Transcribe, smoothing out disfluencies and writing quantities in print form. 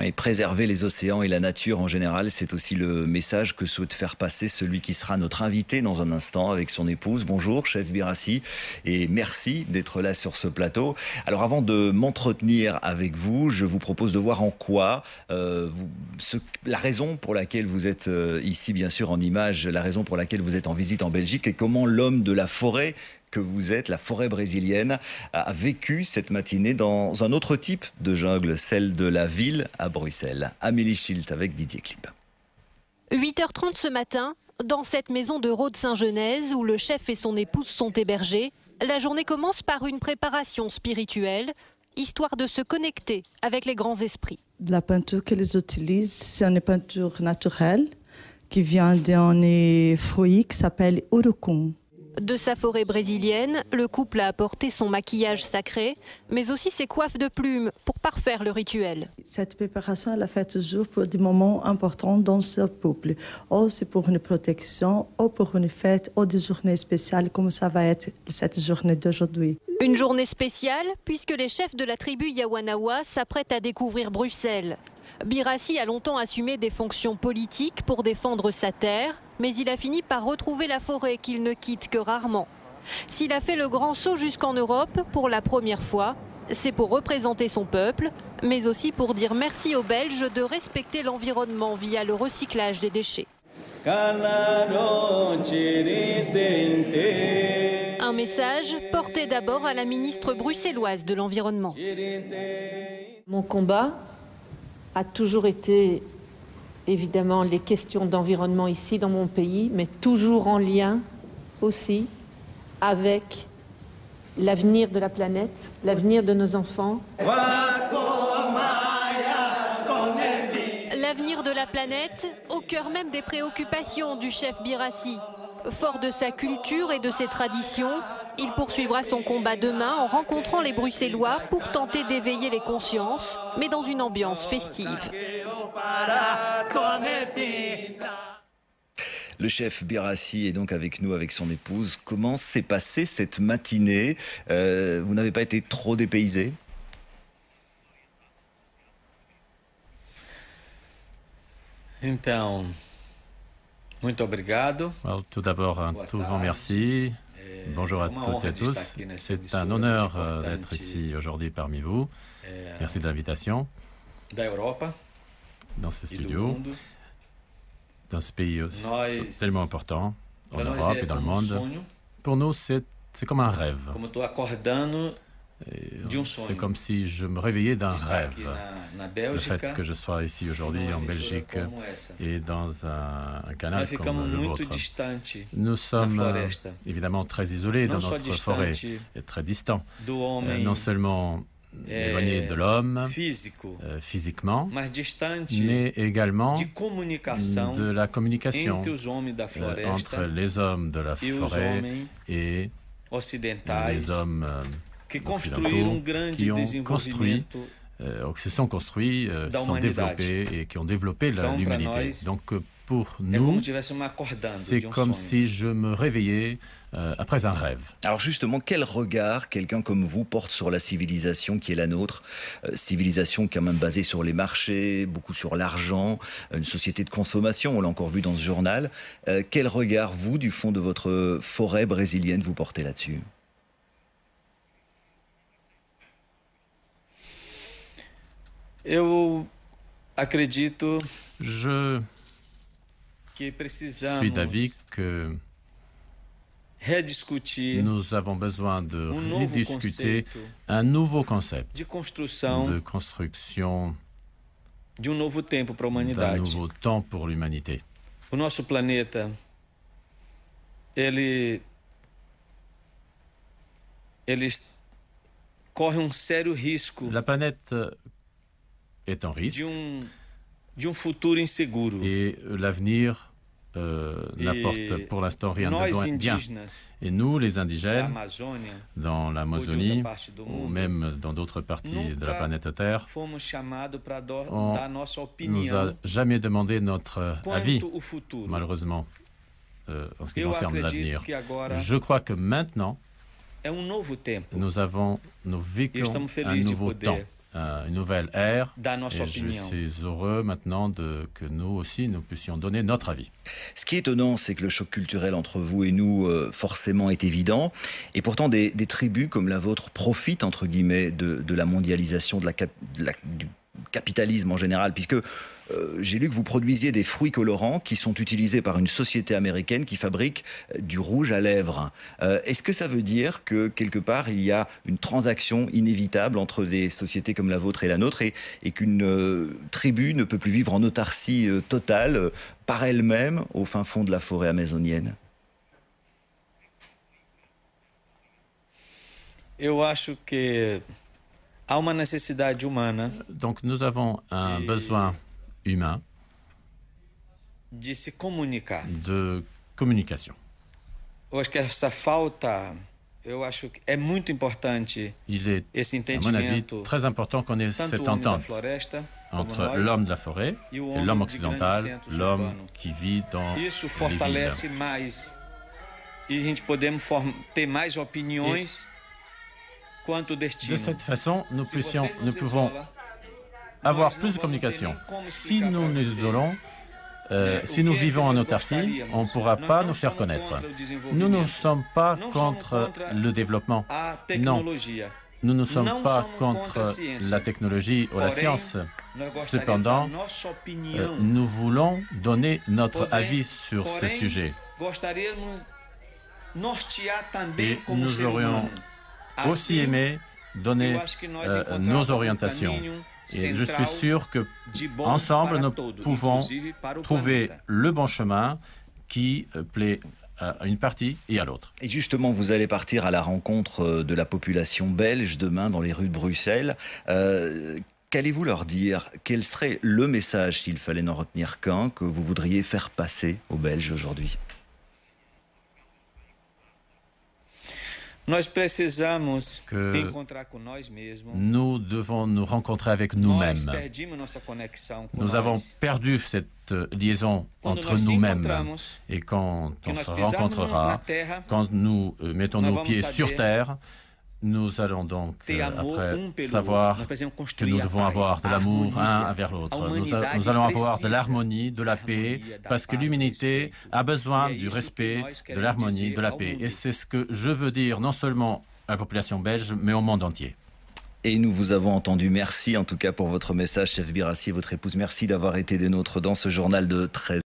Et préserver les océans et la nature en général, c'est aussi le message que souhaite faire passer celui qui sera notre invité dans un instant avec son épouse. Bonjour, chef Birassi, et merci d'être là sur ce plateau. Alors avant de m'entretenir avec vous, je vous propose de voir en quoi la raison pour laquelle vous êtes ici, bien sûr en image, la raison pour laquelle vous êtes en visite en Belgique et comment l'homme de la forêt que vous êtes, la forêt brésilienne, a vécu cette matinée dans un autre type de jungle, celle de la ville à Bruxelles. Amélie Schilt avec Didier Clip. 8h30 ce matin, dans cette maison de Rhodes-Saint-Genèse où le chef et son épouse sont hébergés, la journée commence par une préparation spirituelle, histoire de se connecter avec les grands esprits. La peinture qu'ils utilisent, c'est une peinture naturelle qui vient d'un fruit qui s'appelle urucum. De sa forêt brésilienne, le couple a apporté son maquillage sacré, mais aussi ses coiffes de plumes pour parfaire le rituel. Cette préparation, elle a fait toujours pour des moments importants dans ce peuple. Ou c'est pour une protection, ou pour une fête, ou des journées spéciales, comme ça va être cette journée d'aujourd'hui. Une journée spéciale, puisque les chefs de la tribu Yawanawa s'apprêtent à découvrir Bruxelles. Birassi a longtemps assumé des fonctions politiques pour défendre sa terre, mais il a fini par retrouver la forêt qu'il ne quitte que rarement. S'il a fait le grand saut jusqu'en Europe pour la première fois, c'est pour représenter son peuple, mais aussi pour dire merci aux Belges de respecter l'environnement via le recyclage des déchets. Un message porté d'abord à la ministre bruxelloise de l'Environnement. Mon combat a toujours été évidemment les questions d'environnement ici dans mon pays, mais toujours en lien aussi avec l'avenir de la planète, l'avenir de nos enfants. L'avenir de la planète, au cœur même des préoccupations du chef Birassi. Fort de sa culture et de ses traditions, il poursuivra son combat demain en rencontrant les Bruxellois pour tenter d'éveiller les consciences, mais dans une ambiance festive. Le chef Birassi est donc avec nous, avec son épouse. Comment s'est passée cette matinée? Vous n'avez pas été trop dépaysé? Então, muito obrigado. Alors, tout d'abord, un tout grand merci. Bonjour à toutes et à tous. C'est un honneur d'être ici aujourd'hui parmi vous. Merci de l'invitation dans ce studio, dans ce pays tellement important, en Europe et dans le monde. Pour nous, c'est comme un rêve. C'est comme si je me réveillais d'un rêve. Le fait que je sois ici aujourd'hui en Belgique et dans un canal comme le vôtre. Nous sommes évidemment très isolés dans notre forêt et très distants. Non seulement éloignés de l'homme physiquement, mais également de la communication entre les hommes de la forêt et les hommes occidentaux qui ont construit, qui se sont construits, se sont développés et qui ont développé l'humanité. Donc pour nous, c'est comme si je me réveillais après un rêve. Alors justement, quel regard quelqu'un comme vous porte sur la civilisation qui est la nôtre? Civilisation quand même basée sur les marchés, beaucoup sur l'argent, une société de consommation, on l'a encore vu dans ce journal. Quel regard, vous, du fond de votre forêt brésilienne, vous portez là-dessus? Eu acredito Je suis d'avis que nous avons besoin de rediscuter un nouveau concept de construction d'un nouveau temps pour l'humanité. O nosso planeta, ele corre sério risco. La planète est en risque futuro inseguro. Et l'avenir n'apporte pour l'instant rien de bien. Et nous, les indigènes, dans l'Amazonie ou même dans d'autres parties de la planète Terre, on nous a jamais demandé notre avis, malheureusement, en ce qui concerne l'avenir. Je crois que maintenant, nous vivons un nouveau temps. une nouvelle ère. Et je suis heureux maintenant que nous aussi, nous puissions donner notre avis. Ce qui est étonnant, c'est que le choc culturel entre vous et nous, forcément, est évident. Et pourtant, des tribus comme la vôtre profitent, entre guillemets, de la mondialisation, du capitalisme en général, puisque j'ai lu que vous produisiez des fruits colorants qui sont utilisés par une société américaine qui fabrique du rouge à lèvres. Est-ce que ça veut dire que, quelque part, il y a une transaction inévitable entre des sociétés comme la vôtre et la nôtre et qu'une tribu ne peut plus vivre en autarcie totale par elle-même au fin fond de la forêt amazonienne? Eu acho que há uma necessidade humana. Donc nous avons un besoin humain de se comunicar. De communication. Eu acho que essa falta, eu acho que é muito importante. Il est, esse à mon avis, entendimento, très important qu'on ait cette entente entre l'homme de la forêt et l'homme occidental, l'homme qui vit dans Isso les fortalece villes. mais. E a gente podemos ter mais opiniões quanto destino. De cette façon, nous Se você nos pouvons isola, avoir nós plus não de vamos ter communication. nem como Si explicar nous pra nous vocês, isolons, si o nous que é que vivons en nós autarcie, gostaríamos. on ne pourra Nós pas não nous faire somos connaître. contra o desenvolvimento, Nous ne sommes pas não somos contre contra le développement. a Non, tecnologia. nous ne sommes Não pas somos contre contra a ciência. la technologie ou la Porém, science. nós gostaríamos Cependant, da nossa opinião. nous voulons donner notre Porém, avis sur ce sujet. Gostaríamos nortear também Et como nous ser aurions humano. aussi aimé donner eu acho que nós encontramos nos um orientations. caminho Et je suis central sûr que de bom ensemble, para nous todos, pouvons inclusive para o trouver planeta. le bon chemin qui plaît à une partie et à l'autre. Et justement, vous allez partir à la rencontre de la population belge demain dans les rues de Bruxelles. Qu'allez-vous leur dire? Quel serait le message, s'il fallait n'en retenir qu'un, que vous voudriez faire passer aux Belges aujourd'hui? Nós precisamos Que encontrar com nós mesmos. nous devons nous rencontrer avec Nós nous-mêmes. perdimos nossa conexão com Nous nós. avons perdu cette liaison Quando entre nós se nous-mêmes. encontramos, Et quand que on nós se pisarmos na rencontrera, terra, quand nous mettons nós nos vamos pieds saber sur terre, nous allons donc ter amor après pelo savoir outro. Nós precisamos que construir nous a devons paz, avoir de a l'amour harmonia. un vers l'autre. A Nous humanidade allons avoir de precisa l'harmonie, de la paix, harmonia, da parce que paz, do l'humanité respeito. a besoin E é du isso que respect, nós de queremos l'harmonie, dizer de la ao paix. mundo. Et c'est ce que je veux dire non seulement à la population belge, mais au monde entier. Et nous vous avons entendu. Merci en tout cas pour votre message, chef Birassi et votre épouse. Merci d'avoir été des nôtres dans ce journal de 13.